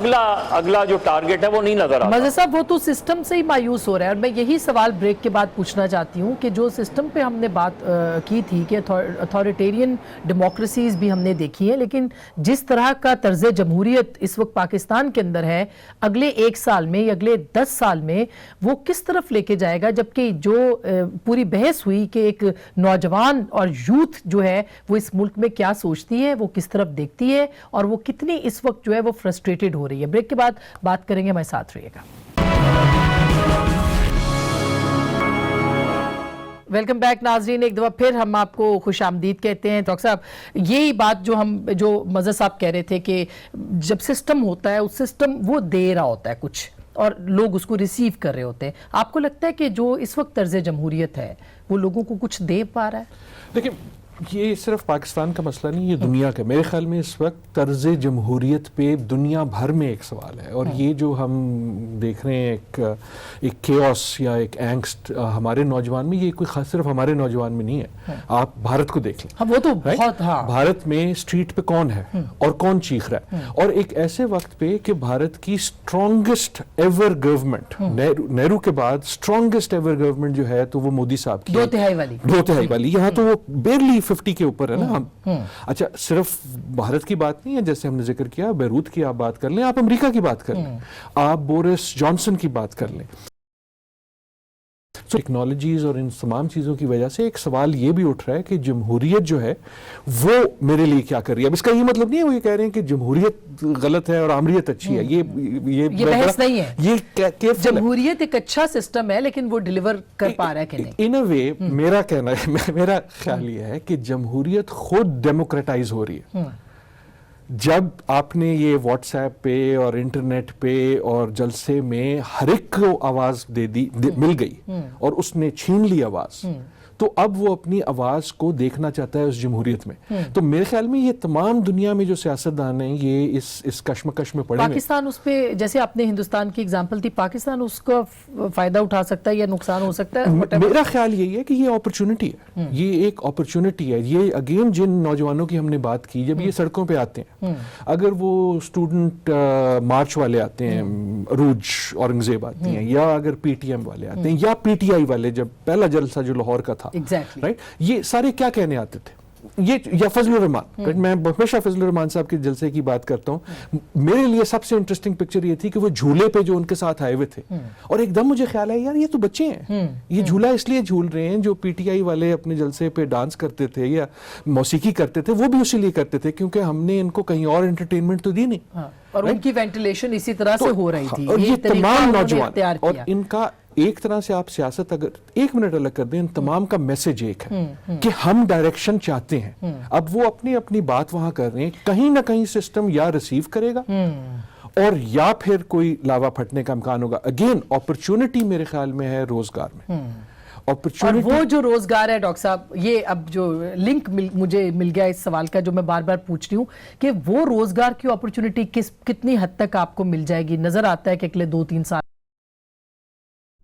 اگلا جو ٹارگٹ ہے وہ نہیں نظر آتا. مظہر صاحب وہ تو سسٹم سے ہی مایوس ہو رہا ہے. اور میں یہی سوال بریک کے بعد پوچھنا چاہتی ہوں کہ جو سسٹم پہ ہم نے بات کی تھی کہ اتھارٹیرین ڈیموکریسیز بھی ہم نے دیکھی ہیں, لیکن جس طرح کا طرز جمہوریت اس وقت پاکستان کے اندر ہے, اگلے 1 سال میں یا اگلے 10 سال میں وہ کس طرف لے کے جائے گا؟ جبکہ جو پوری بحث ہوئی کہ ایک نوجوان اور یوتھ جو ہے وہ اس ملک میں کیا سوچتی ہے, وہ کس طرف دیکھتی ہے, اور وہ کتنی اس وقت جو ہے وہ فرسٹریٹڈ ہو رہی ہے. بریک کے بعد بات کریں گے, ہمارے ساتھ رہیے گا. ویلکم بیک ناظرین, ایک دفعہ پھر ہم آپ کو خوش آمدید کہتے ہیں. ڈاکٹر صاحب یہی بات جو مظہر صاحب کہہ رہے تھے کہ جب سسٹم ہوتا ہے, اس سسٹم وہ دے رہا ہوتا ہے کچھ اور لوگ اس کو ریسیو کر رہے ہوتے ہیں. آپ کو لگتا ہے کہ جو اس وقت طرز جمہوریت ہے وہ لوگوں کو کچھ دے پا رہا ہے؟ دیکھیں, یہ صرف پاکستان کا مسئلہ نہیں, یہ دنیا کا. میرے خیال میں اس وقت طرز جمہوریت پہ دنیا بھر میں ایک سوال ہے, اور یہ جو ہم دیکھ رہے ہیں ایک کیوس یا ایک اینگسٹ ہمارے نوجوان میں, یہ کوئی صرف ہمارے نوجوان میں نہیں ہے. آپ بھارت کو دیکھ لیں, وہ تو بہت, بھارت میں اسٹریٹ پہ کون ہے اور کون چیخ رہا ہے. اور ایک ایسے وقت پہ کہ بھارت کی اسٹرانگسٹ ایور گورنمنٹ, نہرو کے بعد اسٹرانگسٹ ایور گورنمنٹ جو ہے تو وہ مودی صاحب کی 2/3 والی. یہاں تو وہ بیرلی 50 کے اوپر ہے نا ہم. اچھا, صرف بھارت کی بات نہیں ہے, جیسے ہم نے ذکر کیا بیروت کی آپ بات کر لیں, آپ امریکہ کی بات کر لیں, آپ بورس جانسن کی بات کر لیں. ٹیکنالوجیز اور ان تمام چیزوں کی وجہ سے ایک سوال یہ بھی اٹھ رہا ہے کہ جمہوریت جو ہے وہ میرے لیے کیا کر رہی ہے. اب اس کا یہ مطلب نہیں ہے وہ یہ کہہ رہے ہیں کہ جمہوریت غلط ہے اور آمریت اچھی ہے. یہ بحث نہیں ہے. یہ جمہوریت ایک اچھا سسٹم ہے, لیکن وہ ڈیلیور کر پا رہا ہے کہ نہیں. ان اے وے میرا کہنا ہے, میرا خیال یہ ہے کہ جمہوریت خود ڈیموکریٹائز ہو رہی ہے. جب آپ نے یہ واٹس ایپ پہ اور انٹرنیٹ پہ اور جلسے میں ہر ایک کو آواز مل گئی اور اس نے چھین لی آواز, تو اب وہ اپنی آواز کو دیکھنا چاہتا ہے اس جمہوریت میں. تو میرے خیال میں یہ تمام دنیا میں جو سیاستدان ہیں یہ اس کشمکش میں پڑے ہیں. پاکستان اس پہ, جیسے آپ نے ہندوستان کی اگزامپل تھی, پاکستان اس کا فائدہ اٹھا سکتا ہے یا نقصان ہو سکتا ہے؟ میرا خیال یہی ہے کہ یہ اپرچونٹی ہے, یہ ایک اپرچونٹی ہے. یہ اگین جن نوجوانوں کی ہم نے بات کی, جب یہ سڑکوں پہ آتے ہیں, اگر وہ اسٹوڈنٹ مارچ والے آتے ہیں, عروج اورنگزیب آتے ہیں, یا اگر پی ٹی ایم والے آتے ہیں, یا پی ٹی آئی والے, جب پہلا جلسہ جو لاہور کا تھا, رائٹ, یہ سارے کیا کہنے آتے تھے, یہ یا فضل الرحمان, میں ہمیشہ فضل الرحمان صاحب کے جلسے کی بات کرتا ہوں. میرے لیے سب سے انٹرسٹنگ پکچر یہ تھی کہ وہ جھولے پہ جو ان کے ساتھ آئے ہوئے تھے, اور ایک دم مجھے خیال ہے یار یہ تو بچے ہیں, یہ جھولا اس لیے جھول رہے ہیں, جو پی ٹی آئی والے اپنے جلسے پہ ڈانس کرتے تھے یا موسیقی کرتے تھے وہ بھی اسی لیے کرتے تھے کیونکہ ہم نے ان کو کہیں اور انٹرٹینمنٹ تو دی نہیں, اور ان کی وینٹیلیشن اسی طرح سے ہو رہی تھی. اور یہ تمام نوجوان, اور ان کا ایک طرح سے آپ سیاست اگر 1 منٹ الگ کر دیں, ان تمام کا میسج ایک ہے کہ ہم ڈائریکشن چاہتے ہیں. اب وہ اپنی بات وہاں کر رہے ہیں, کہیں نہ کہیں سسٹم یا ریسیو کرے گا اور یا پھر کوئی لاوا پھٹنے کا امکان ہوگا. اگین اپرچونٹی میرے خیال میں ہے روزگار میں. اور وہ جو روزگار ہے ڈاکٹر صاحب, یہ اب جو لنک مجھے مل گیا اس سوال کا جو میں بار بار پوچھ رہی ہوں کہ وہ روزگار کی اپرچونٹی کتنی حد تک آپ کو مل جائے گی؟ نظر آتا ہے کہ اگلے 2-3 سال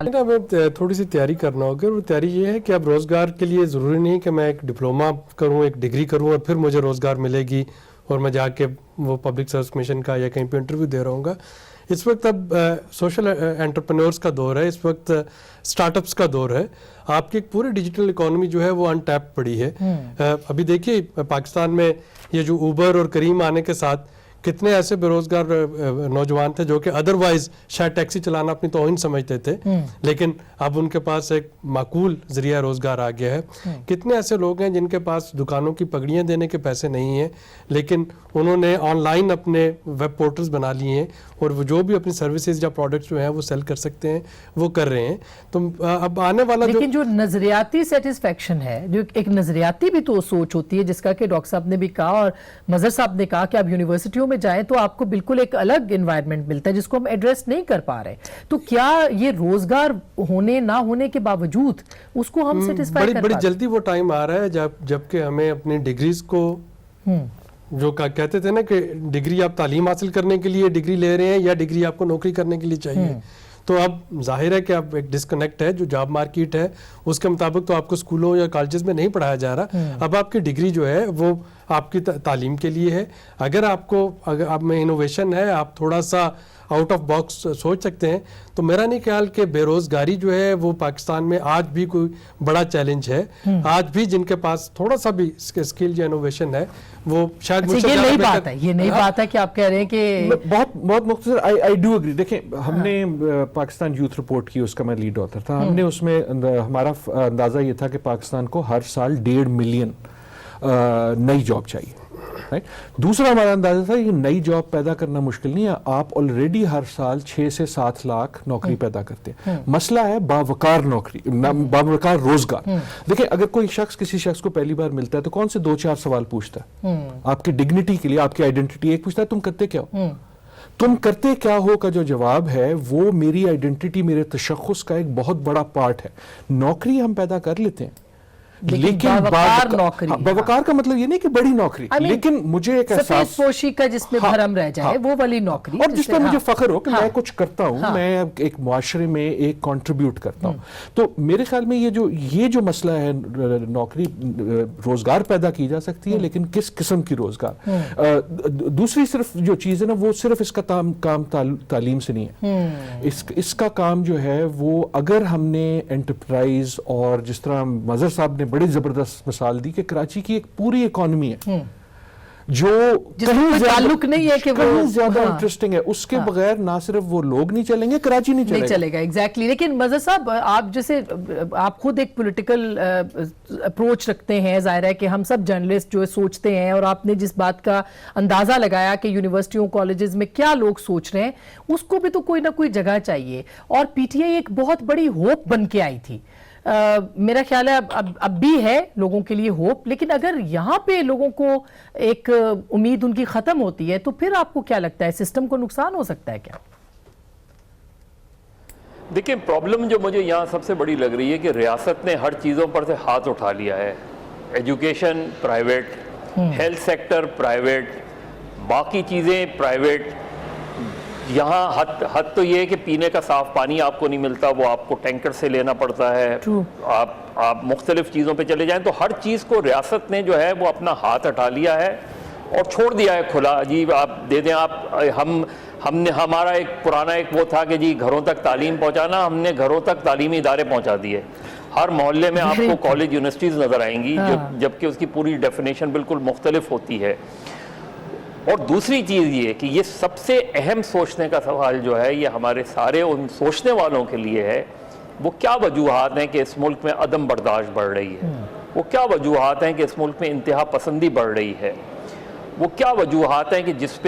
ہمیں تھوڑی سی تیاری کرنا ہوگا. اور تیاری یہ ہے کہ اب روزگار کے لیے ضروری نہیں کہ میں ایک ڈپلوما کروں, ایک ڈگری کروں اور پھر مجھے روزگار ملے گی اور میں جا کے وہ پبلک سروس کمیشن کا یا کہیں پہ انٹرویو دے رہا ہوں گا. اس وقت اب سوشل انٹرپرینورز کا دور ہے, اس وقت اسٹارٹ اپس کا دور ہے. آپ کی ایک پوری ڈیجیٹل اکانومی جو ہے وہ انٹیپ پڑی ہے. ابھی دیکھیے پاکستان میں یہ جو اوبر اور کریم آنے کے ساتھ کتنے ایسے بے روزگار نوجوان تھے جو کہ ادروائز شاید ٹیکسی چلانا اپنی توہین سمجھتے تھے, لیکن اب ان کے پاس ایک معقول ذریعہ روزگار آ گیا ہے. کتنے ایسے لوگ ہیں جن کے پاس دکانوں کی پگڑیاں دینے کے پیسے نہیں ہیں, لیکن انہوں نے آن لائن اپنے ویب پورٹلز بنا لیے ہیں اور وہ جو بھی اپنی سروسز یا پروڈکٹس جو ہیں وہ سیل کر سکتے ہیں, وہ کر رہے ہیں. تو اب آنے والا لیکن جو نظریاتی سیٹسفیکشن ہے, جو ایک نظریاتی بھی تو سوچ ہوتی ہے, جس کا کہ ڈاکٹر صاحب نے بھی کہا اور مظہر صاحب نے کہا کہ آپ یونیورسٹیوں میں جائیں تو آپ کو بالکل ایک الگ انوائرمنٹ ملتا ہے جس کو ہم ایڈریس نہیں کر پا رہے. تو کیا یہ روزگار ہونے نہ ہونے کے باوجود اس کو ہم سیٹسفائی کر بڑی جلدی وہ ٹائم آ رہا ہے جب کہ ہمیں اپنی ڈگریز کو, جو کہتے تھے نا کہ ڈگری آپ تعلیم حاصل کرنے کے لیے ڈگری لے رہے ہیں یا ڈگری آپ کو نوکری کرنے کے لیے چاہیے, تو اب ظاہر ہے کہ اب ایک ڈسکنیکٹ ہے، جو جاب مارکیٹ ہے اس کے مطابق تو آپ کو اسکولوں یا کالجز میں نہیں پڑھایا جا رہا. اب آپ کی ڈگری جو ہے وہ آپ کی تعلیم کے لیے ہے. اگر آپ میں انوویشن ہے، آپ تھوڑا سا آؤٹ آف باکس سوچ سکتے ہیں، تو میرا نہیں خیال کہ بے روزگاری جو ہے وہ پاکستان میں آج بھی کوئی بڑا چیلنج ہے. آج بھی جن کے پاس تھوڑا سا بھی اسکل یا انوویشن ہے وہ شاید یہ نئی بات ہے، یہ نئی بات ہے کہ آپ کہہ رہے ہیں کہ بہت مختصر آئی ڈو اگری. دیکھیں ہم نے پاکستان یوتھ رپورٹ کی، اس کا میں لیڈ آتھر تھا. ہم نے اس میں ہمارا اندازہ یہ تھا کہ پاکستان کو ہر سال 1.5 ملین نئی جاب چاہیے. دوسرا ہمارا اندازہ تھا کہ نئی جاب پیدا کرنا مشکل نہیں ہے، آپ آلریڈی ہر سال 6 سے 7 لاکھ نوکری پیدا کرتے ہیں. مسئلہ ہے باوقار نوکری، باوقار روزگار. دیکھیں اگر کوئی شخص کسی شخص کو پہلی بار ملتا ہے تو کون سے 2-4 سوال پوچھتا ہے آپ کی ڈگنیٹی کے لیے، آپ کی آئیڈینٹی. ایک پوچھتا ہے تم کرتے کیا ہو، تم کرتے کیا ہو کا جو جواب ہے وہ میری آئیڈینٹی، میرے تشخص کا ایک بہت بڑا پارٹ ہے. نوکری ہم پیدا کر لیتے ہیں لیکن باوقار کا مطلب یہ نہیں کہ بڑی نوکری، لیکن مجھے ایک احساس پوشی کا جس میں بھرم رہ جائے وہ والی نوکری، اور جس پہ مجھے فخر ہو کہ میں کچھ کرتا ہوں، میں ایک معاشرے میں ایک کنٹریبیوٹ کرتا ہوں. تو میرے خیال میں یہ جو مسئلہ ہے، نوکری روزگار پیدا کی جا سکتی ہے لیکن کس قسم کی روزگار. دوسری صرف جو چیز ہے نا، وہ صرف اس کا کام تعلیم سے نہیں ہے. اس کا کام جو ہے وہ اگر ہم نے انٹرپرائز، اور جس طرح مظہر صاحب نے بڑی زبردست مثال دی کہ کراچی کی ایک پوری اکانومی ہے جو کہیں تعلق نہیں ہے کہ وہ زیادہ انٹرسٹنگ ہے، اس کے بغیر نہ صرف وہ لوگ نہیں چلیں گے، کراچی نہیں چلے گا. ایگزیکٹلی. لیکن مظہر صاحب آپ جیسے آپ خود ایک پولیٹیکل اپروچ رکھتے ہیں، ظاہر ہے کہ ہم سب جرنلسٹ جو ہے سوچتے ہیں، اور آپ نے جس بات کا اندازہ لگایا کہ یونیورسٹیوں کالجز میں کیا لوگ سوچ رہے ہیں، اس کو بھی تو کوئی نہ کوئی جگہ چاہیے. اور پی ٹی آئی ایک بہت بڑی ہوپ بن کے آئی تھی. میرا خیال ہے اب بھی ہے لوگوں کے لیے ہوپ، لیکن اگر یہاں پہ لوگوں کو ایک امید ان کی ختم ہوتی ہے تو پھر آپ کو کیا لگتا ہے سسٹم کو نقصان ہو سکتا ہے کیا؟ دیکھیں پرابلم جو مجھے یہاں سب سے بڑی لگ رہی ہے کہ ریاست نے ہر چیزوں پر سے ہاتھ اٹھا لیا ہے. Education private, health sector private, باقی چیزیں پرائیویٹ. یہاں حد تو یہ ہے کہ پینے کا صاف پانی آپ کو نہیں ملتا، وہ آپ کو ٹینکر سے لینا پڑتا ہے. آپ مختلف چیزوں پہ چلے جائیں تو ہر چیز کو ریاست نے جو ہے وہ اپنا ہاتھ ہٹا لیا ہے اور چھوڑ دیا ہے کھلا. جی آپ دے دیں، ہم نے ہمارا ایک پرانا ایک وہ تھا کہ جی گھروں تک تعلیم پہنچانا، ہم نے گھروں تک تعلیمی ادارے پہنچا دیے. ہر محلے میں آپ کو کالج یونیورسٹیز نظر آئیں گی، جبکہ اس کی پوری ڈیفینیشن بالکل مختلف ہوتی ہے. اور دوسری چیز یہ کہ یہ سب سے اہم سوچنے کا سوال جو ہے یہ ہمارے سارے ان سوچنے والوں کے لیے ہے، وہ کیا وجوہات ہیں کہ اس ملک میں عدم برداشت بڑھ رہی ہے، وہ کیا وجوہات ہیں کہ اس ملک میں انتہا پسندی بڑھ رہی ہے، وہ کیا وجوہات ہیں کہ جس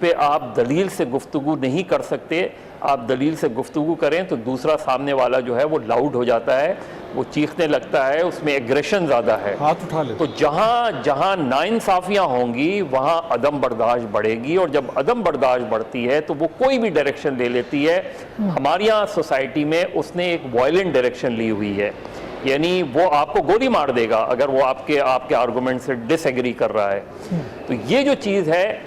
پہ آپ دلیل سے گفتگو نہیں کر سکتے. آپ دلیل سے گفتگو کریں تو دوسرا سامنے والا جو ہے وہ لاؤڈ ہو جاتا ہے، وہ چیخنے لگتا ہے، اس میں ایگریشن زیادہ ہے. ہاتھ اٹھا لے. تو جہاں ناانصافیاں ہوں گی وہاں عدم برداشت بڑھے گی، اور جب عدم برداشت بڑھتی ہے تو وہ کوئی بھی ڈائریکشن لے لیتی ہے. ہماری یہاں سوسائٹی میں اس نے ایک وائلنٹ ڈائریکشن لی ہوئی ہے، یعنی وہ آپ کو گولی مار دے گا اگر وہ آپ کے آرگومنٹ سے ڈس ایگری کر رہا ہے. تو یہ جو چیز ہے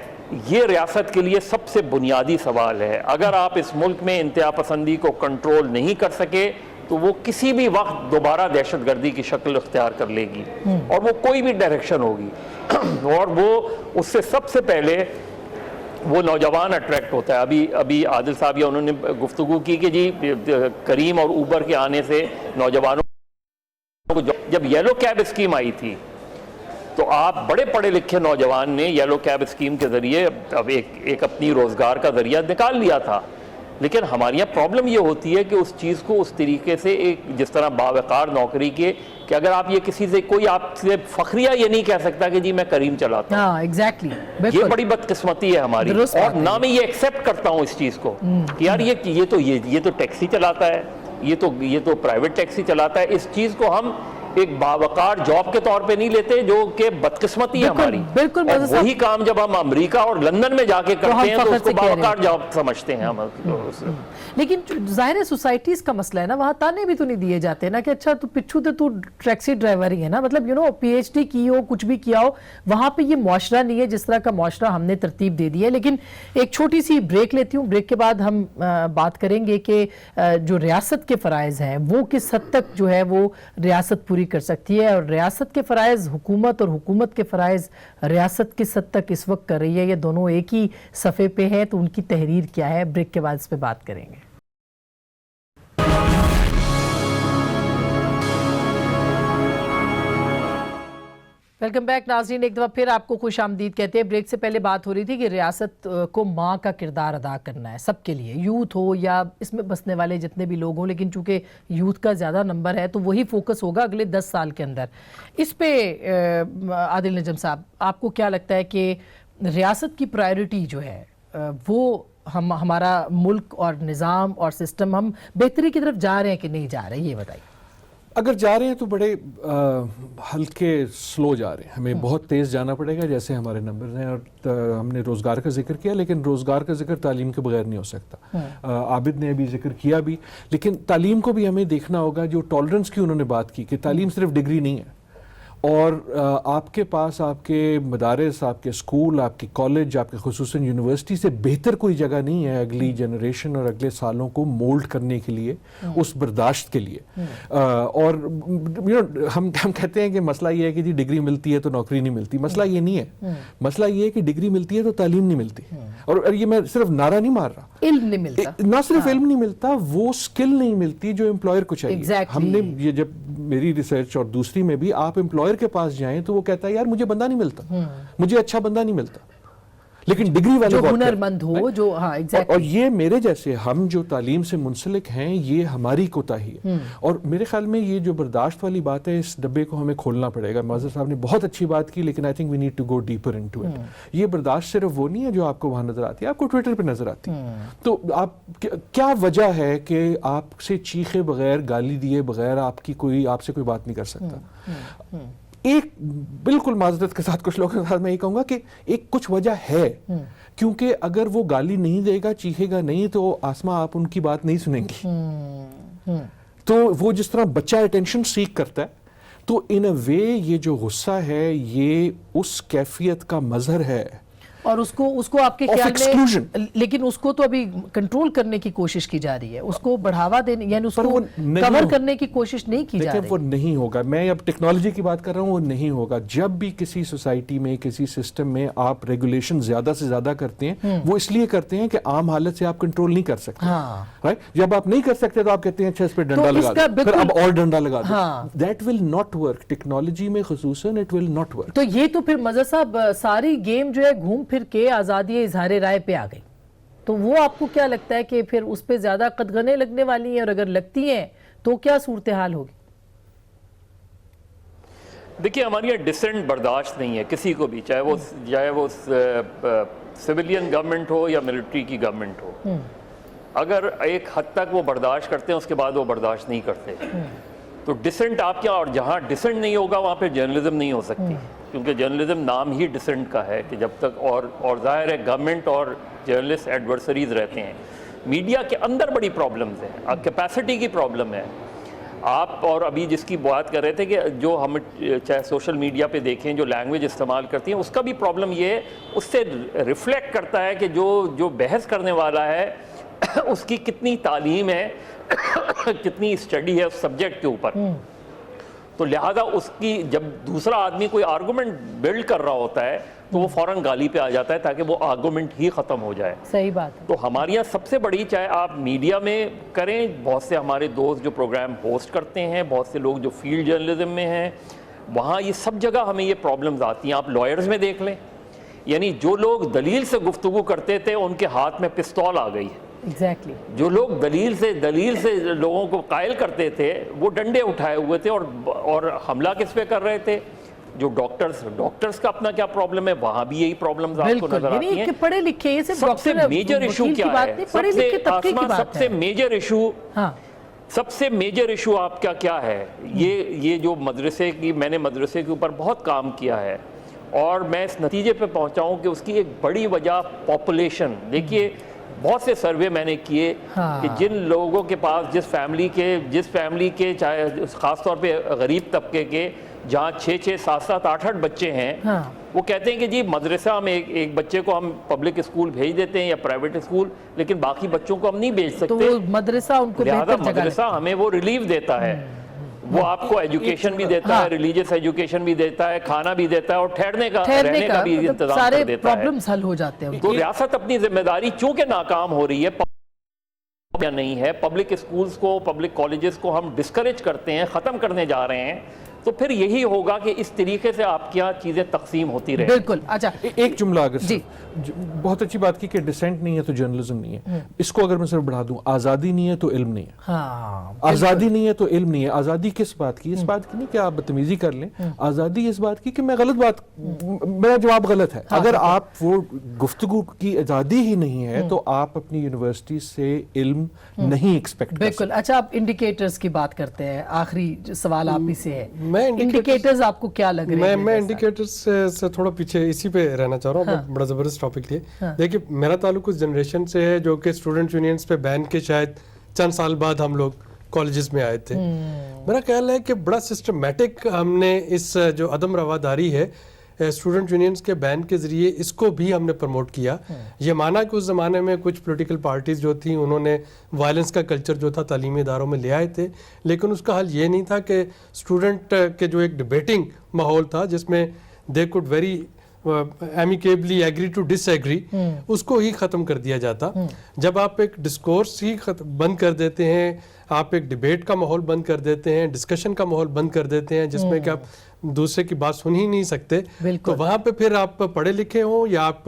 یہ ریاست کے لیے سب سے بنیادی سوال ہے. اگر آپ اس ملک میں انتہا پسندی کو کنٹرول نہیں کر سکے تو وہ کسی بھی وقت دوبارہ دہشت گردی کی شکل اختیار کر لے گی، اور وہ کوئی بھی ڈائریکشن ہوگی. اور وہ اس سے سب سے پہلے وہ نوجوان اٹریکٹ ہوتا ہے. ابھی عادل صاحب یا انہوں نے گفتگو کی کہ جی کریم اور اوبر کے آنے سے نوجوانوں کو، جب یلو کیب اسکیم آئی تھی تو آپ بڑے پڑھے لکھے نوجوان نے یلو کیب اسکیم کے ذریعے اب ایک اپنی روزگار کا ذریعہ نکال لیا تھا. لیکن ہماری یہاں پرابلم یہ ہوتی ہے کہ اس چیز کو اس طریقے سے ایک جس طرح باوقار نوکری کے کہ اگر آپ یہ کسی سے کوئی آپ سے فخریہ یہ نہیں کہہ سکتا کہ جی میں کریم چلاتا ہوں. ایگزیکٹلی یہ بڑی بدقسمتی ہے ہماری، اور نہ میں یہ ایکسیپٹ کرتا ہوں اس چیز کو کہ یار یہ تو ٹیکسی چلاتا ہے، یہ تو پرائیویٹ ٹیکسی چلاتا ہے. اس چیز کو ہم ایک باوقار جاب کے طور پہ نہیں لیتے جو کہ بدقسمتی ہے ہماری. بالکل اور وہی کام جب ہم امریکہ اور لندن میں جا کے کرتے ہیں تو اس کو باوقار جاب سمجھتے ہیں ہم. لیکن ظاہر ہے سوسائٹیز کا مسئلہ ہے نا, وہاں تانے بھی تو نہیں دیے جاتے نا کہ اچھا تو پچھو تو ٹیکسی ڈرائیور ہی ہے نا, مطلب پی ایچ ڈی کی ہو کچھ بھی کیا ہو, وہاں پہ یہ معاشرہ نہیں ہے جس طرح کا معاشرہ ہم نے ترتیب دے دی ہے. لیکن ایک چھوٹی سی بریک لیتی ہوں, بریک کے بعد ہم بات کریں گے کہ جو ریاست کے فرائض ہیں وہ کس حد تک جو ہے وہ ریاست پوری کر سکتی ہے, اور ریاست کے فرائض حکومت اور حکومت کے فرائض ریاست کس حد تک اس وقت کر رہی ہے. یہ دونوں ایک ہی صفحے پہ ہیں تو ان کی تحریر کیا ہے, بریک کے بعد اس پہ بات کریں گے. ویلکم بیک ناظرین, ایک دفعہ پھر آپ کو خوش آمدید کہتے ہیں. بریک سے پہلے بات ہو رہی تھی کہ ریاست کو ماں کا کردار ادا کرنا ہے سب کے لیے, یوتھ ہو یا اس میں بسنے والے جتنے بھی لوگ ہوں, لیکن چونکہ یوتھ کا زیادہ نمبر ہے تو وہی فوکس ہوگا اگلے 10 سال کے اندر. اس پہ عادل نجم صاحب آپ کو کیا لگتا ہے کہ ریاست کی پرائیورٹی جو ہے وہ ہمارا ملک اور نظام اور سسٹم ہم بہتری کی طرف جا رہے ہیں کہ نہیں جا رہے, یہ بتائیے. اگر جا رہے ہیں تو بڑے ہلکے سلو جا رہے ہیں, ہمیں بہت تیز جانا پڑے گا جیسے ہمارے نمبرز ہیں. اور ہم نے روزگار کا ذکر کیا, لیکن روزگار کا ذکر تعلیم کے بغیر نہیں ہو سکتا. عابد نے ابھی ذکر کیا بھی, لیکن تعلیم کو بھی ہمیں دیکھنا ہوگا. جو ٹالرنس کی انہوں نے بات کی کہ تعلیم صرف ڈگری نہیں ہے, اور آپ کے پاس آپ کے مدارس, آپ کے اسکول, آپ کے کالج, آپ کے خصوصاً یونیورسٹی سے بہتر کوئی جگہ نہیں ہے اگلی جنریشن اور اگلے سالوں کو مولڈ کرنے کے لیے, اس برداشت کے لیے. اور ہم کہتے ہیں کہ مسئلہ یہ ہے کہ جی ڈگری ملتی ہے تو نوکری نہیں ملتی. مسئلہ یہ نہیں ہے, مسئلہ یہ ہے کہ ڈگری ملتی ہے تو تعلیم نہیں ملتی. اور یہ میں صرف نعرہ نہیں مار رہا, علم نہیں ملتا, نہ صرف علم نہیں ملتا, وہ اسکل نہیں ملتی جو امپلائر کو چاہیے. ہم نے یہ جب میری ریسرچ اور دوسری میں بھی آپ امپلائر کے پاس جائیں تو وہ کہتا ہے یار مجھے بندہ نہیں ملتا, مجھے اچھا بندہ نہیں ملتا, لیکن ڈگری والے جو ہنرمند ہو, جو اور یہ میرے جیسے ہم جو تعلیم سے منسلک ہیں یہ ہماری کوتاہی ہے. اور میرے خیال میں یہ جو برداشت والی بات ہے اس ڈبے کو ہمیں کھولنا پڑے گا. معذر صاحب نے بہت اچھی بات کی, لیکن I think we need to go deeper into it. یہ برداشت صرف وہ نہیں ہے جو آپ کو وہاں نظر آتی ہے, آپ کو ٹویٹر پہ نظر آتی ہے. تو آپ کیا وجہ ہے کہ آپ سے چیخے بغیر, گالی دیے بغیر آپ سے کوئی بات نہیں کر سکتا. ایک بالکل معذرت کے ساتھ کچھ لوگوں کے ساتھ میں یہ کہوں گا کہ ایک کچھ وجہ ہے, کیونکہ اگر وہ گالی نہیں دے گا, چیخے گا نہیں, تو آسما آپ ان کی بات نہیں سنیں گی. تو وہ جس طرح بچہ اٹینشن سیک کرتا ہے, تو ان اے وے یہ جو غصہ ہے یہ اس کیفیت کا مظہر ہے. اور اس کو آپ کے خیال میں, لیکن اس کو تو ابھی کنٹرول کرنے کی کوشش کی جا رہی ہے, اس کو بڑھاوا دینے یعنی اس کو کور کرنے کی کوشش نہیں کی جا رہی. وہ نہیں ہوگا. میں اب ٹیکنالوجی کی بات کر رہا ہوں, وہ نہیں ہوگا. جب بھی کسی سوسائٹی میں, کسی سسٹم میں آپ ریگولیشن زیادہ سے زیادہ کرتے ہیں, وہ اس لیے کرتے ہیں کہ عام حالت سے آپ کنٹرول نہیں کر سکتے. جب آپ نہیں کر سکتے تو آپ کہتے ہیں اچھا اس پہ ڈنڈا لگا دو, پھر اب اور ڈنڈا لگا دو. That will not work. Technology میں خصوصاً اٹ ول ناٹ ورک. تو یہ تو پھر مزہ صاحب ساری گیم جو ہے گھوم پھر کے آزادی اظہار رائے پہ آ گئی. تو وہ آپ کو کیا لگتا ہے کہ پھر اس پہ زیادہ قدغنیں لگنے والی ہیں, اور اگر لگتی ہیں تو کیا صورتحال ہوگی؟ دیکھیے ہماری یہ ڈسنٹ برداشت نہیں ہے کسی کو بھی, چاہے وہ سویلین گورنمنٹ ہو یا ملٹری کی گورنمنٹ ہو. اگر ایک حد تک وہ برداشت کرتے ہیں اس کے بعد وہ برداشت نہیں کرتے. تو ڈسنٹ آپ کیا, اور جہاں ڈسنٹ نہیں ہوگا وہاں پہ جرنلزم نہیں ہو سکتی, کیونکہ جرنلزم نام ہی ڈسنٹ کا ہے کہ جب تک اور ظاہر ہے گورنمنٹ اور جرنلسٹ ایڈورسریز رہتے ہیں. میڈیا کے اندر بڑی پرابلمز ہیں, کیپیسٹی کی پرابلم ہے. آپ اور ابھی جس کی بات کر رہے تھے کہ جو ہم چاہے سوشل میڈیا پہ دیکھیں جو لینگویج استعمال کرتی ہیں, اس کا بھی پرابلم یہ ہے, اس سے ریفلیکٹ کرتا ہے کہ جو بحث کرنے والا ہے اس کی کتنی تعلیم ہے, کتنی اسٹڈی ہے اس سبجیکٹ کے اوپر. تو لہذا اس کی جب دوسرا آدمی کوئی آرگومنٹ بلڈ کر رہا ہوتا ہے تو وہ فوراً گالی پہ آ جاتا ہے تاکہ وہ آرگومنٹ ہی ختم ہو جائے. صحیح بات ہے. تو ہمارے یہاں سب سے بڑی, چاہے آپ میڈیا میں کریں, بہت سے ہمارے دوست جو پروگرام ہوسٹ کرتے ہیں, بہت سے لوگ جو فیلڈ جرنلزم میں ہیں, وہاں یہ سب جگہ ہمیں یہ پرابلمز آتی ہیں. آپ لائرز میں دیکھ لیں, یعنی جو لوگ دلیل سے گفتگو کرتے تھے ان کے ہاتھ میں پستول آ گئی ہے. Exactly. جو لوگ دلیل سے لوگوں کو قائل کرتے تھے وہ ڈنڈے اٹھائے ہوئے تھے, اور حملہ کس پہ کر رہے تھے. جو ڈاکٹرز کا اپنا کیا پرابلم ہے, وہاں بھی یہی پرابلمز آپ کو نظر آتی ہیں. پڑھے لکھے سب سے میجر ایشو کیا ہے, سب سے میجر ایشو سب سے میجر ایشو آپ کا کیا ہے؟ یہ جو مدرسے کی، میں نے مدرسے کے اوپر بہت کام کیا ہے اور میں اس نتیجے پہ پہنچا ہوں کہ اس کی ایک بڑی وجہ پاپولیشن. دیکھیے بہت سے سروے میں نے کیے کہ جن لوگوں کے پاس جس فیملی کے چاہے خاص طور پہ غریب طبقے کے جہاں 6 7 8 بچے ہیں، وہ کہتے ہیں کہ جی مدرسہ میں ایک بچے کو ہم پبلک اسکول بھیج دیتے ہیں یا پرائیویٹ اسکول، لیکن باقی بچوں کو ہم نہیں بھیج تو سکتے. وہ مدرسہ ان کو لہذا بہتر جگہ مدرسہ ہمیں وہ ریلیف دیتا ہے، وہ آپ کو ایجوکیشن بھی دیتا ہے، ریلیجیس ایجوکیشن بھی دیتا ہے، کھانا بھی دیتا ہے اور ٹھہرنے کا رہنے کا بھی انتظام سارے کر دیتا ہے. پرابلمز حل ہو جاتے ہیں. تو ریاست اپنی ذمہ داری چونکہ ناکام ہو رہی ہے نہیں ہے، پبلک اسکولز کو، پبلک کالجز کو ہم ڈسکریج کرتے ہیں، ختم کرنے جا رہے ہیں، تو پھر یہی ہوگا کہ اس طریقے سے آپ کی چیزیں تقسیم ہوتی رہیں. بالکل. اچھا ایک جملہ اگر بہت اچھی بات کی کہ ڈسینٹ نہیں ہے تو جرنلزم نہیں ہے. اس کو اگر میں صرف بڑھا دوں، آزادی نہیں ہے تو علم نہیں ہے. آزادی نہیں ہے تو علم نہیں ہے. آزادی کس بات کی؟ اس بات کی نہیں کہ آپ بدتمیزی کر لیں. آزادی اس بات کی کہ میں غلط بات، میرا جواب غلط ہے. اگر آپ وہ گفتگو کی آزادی ہی نہیں ہے تو آپ اپنی یونیورسٹی سے علم نہیں ایکسپیکٹ کر. بالکل. اچھا آپ انڈیکیٹرز کی بات کرتے ہیں، آخری سوال آپ ہی سے ہے. میں انڈیکیٹرز آپ کو کیا لگ رہے ہیں؟ میں انڈیکیٹرز سے تھوڑا پیچھے اسی پہ رہنا چاہ رہا ہوں. بڑا زبردست ٹاپک ہے. دیکھیے میرا تعلق اس جنریشن سے ہے جو کہ اسٹوڈنٹ یونینز پہ بین کے شاید چند سال بعد ہم لوگ کالجز میں آئے تھے. میرا خیال ہے کہ بڑا سسٹمیٹک ہم نے اس جو عدم رواداری ہے اسٹوڈنٹ یونینز کے بین کے ذریعے اس کو بھی ہم نے پروموٹ کیا. یہ مانا کہ اس زمانے میں کچھ پولیٹیکل پارٹیز جو تھیں انہوں نے وائلنس کا کلچر جو تھا تعلیمی اداروں میں لے آئے تھے، لیکن اس کا حل یہ نہیں تھا کہ اسٹوڈنٹ کے جو ایک ڈبیٹنگ ماحول تھا جس میں they could very amicably agree to disagree, اس کو ہی ختم کر دیا جاتا. جب آپ ایک ڈسکورس ہی بند کر دیتے ہیں، آپ ایک ڈیبیٹ کا ماحول بند کر دیتے ہیں، ڈسکشن کا ماحول بند کر دیتے ہیں جس میں کہ آپ دوسرے کی بات سن ہی نہیں سکتے، تو وہاں پہ پھر آپ پڑھے لکھے ہوں یا آپ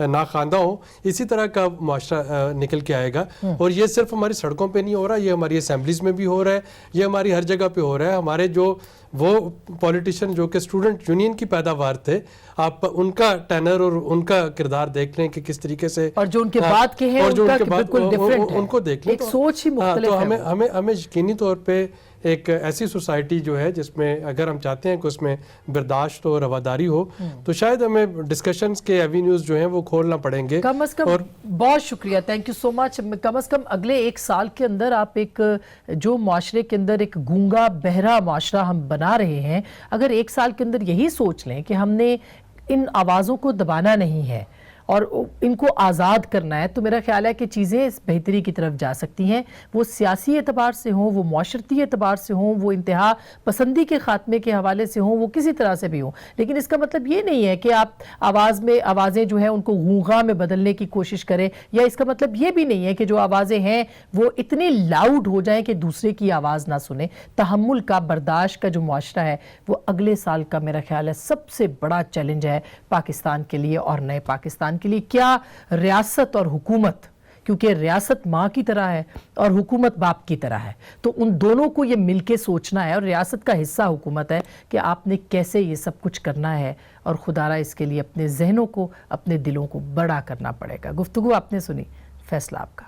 ناخواندہ ہوں، اسی طرح کا معاشرہ نکل کے آئے گا. اور یہ صرف ہماری سڑکوں پہ نہیں ہو رہا، یہ ہماری اسمبلیز میں بھی ہو رہا ہے، یہ ہماری ہر جگہ پہ ہو رہا ہے. ہمارے جو وہ پولیٹیشین جو کہ اسٹوڈنٹ یونین کی پیداوار تھے، آپ ان کا ٹینر اور ان کا کردار دیکھ لیں کہ کس طریقے سے، اور جو ان کے بعد کے ہیں بالکل ڈیفرنٹ ہے، ان کو دیکھ لیں، ایک سوچ ہی مختلف ہے. تو ہمیں یقینی طور پہ ایک ایسی سوسائٹی جو ہے جس میں اگر ہم چاہتے ہیں کہ اس میں برداشت ہو، رواداری ہو، تو شاید ہمیں ڈسکشنز کے ایوینیوز جو ہیں وہ کھولنا پڑیں گے. کم از کم بہت شکریہ، تھینک یو سو مچ. کم از کم اگلے 1 سال کے اندر آپ ایک جو معاشرے کے اندر ایک گونگا بہرا معاشرہ ہم بنا رہے ہیں، اگر 1 سال کے اندر یہی سوچ لیں کہ ہم نے ان آوازوں کو دبانا نہیں ہے اور ان کو آزاد کرنا ہے، تو میرا خیال ہے کہ چیزیں اس بہتری کی طرف جا سکتی ہیں. وہ سیاسی اعتبار سے ہوں، وہ معاشرتی اعتبار سے ہوں، وہ انتہا پسندی کے خاتمے کے حوالے سے ہوں، وہ کسی طرح سے بھی ہوں. لیکن اس کا مطلب یہ نہیں ہے کہ آپ آوازیں جو ہیں ان کو غوغا میں بدلنے کی کوشش کریں، یا اس کا مطلب یہ بھی نہیں ہے کہ جو آوازیں ہیں وہ اتنی لاؤڈ ہو جائیں کہ دوسرے کی آواز نہ سنیں. تحمل کا، برداشت کا جو معاشرہ ہے وہ اگلے سال کا میرا خیال ہے سب سے بڑا چیلنج ہے پاکستان کے لیے اور نئے پاکستان کے لیے. کیا ریاست اور حکومت، کیونکہ ریاست ماں کی طرح ہے اور حکومت باپ کی طرح ہے، تو ان دونوں کو یہ مل کے سوچنا ہے، اور ریاست کا حصہ حکومت ہے کہ آپ نے کیسے یہ سب کچھ کرنا ہے، اور خدا را اس کے لیے اپنے ذہنوں کو، اپنے دلوں کو بڑا کرنا پڑے گا. گفتگو آپ نے سنی، فیصلہ آپ کا.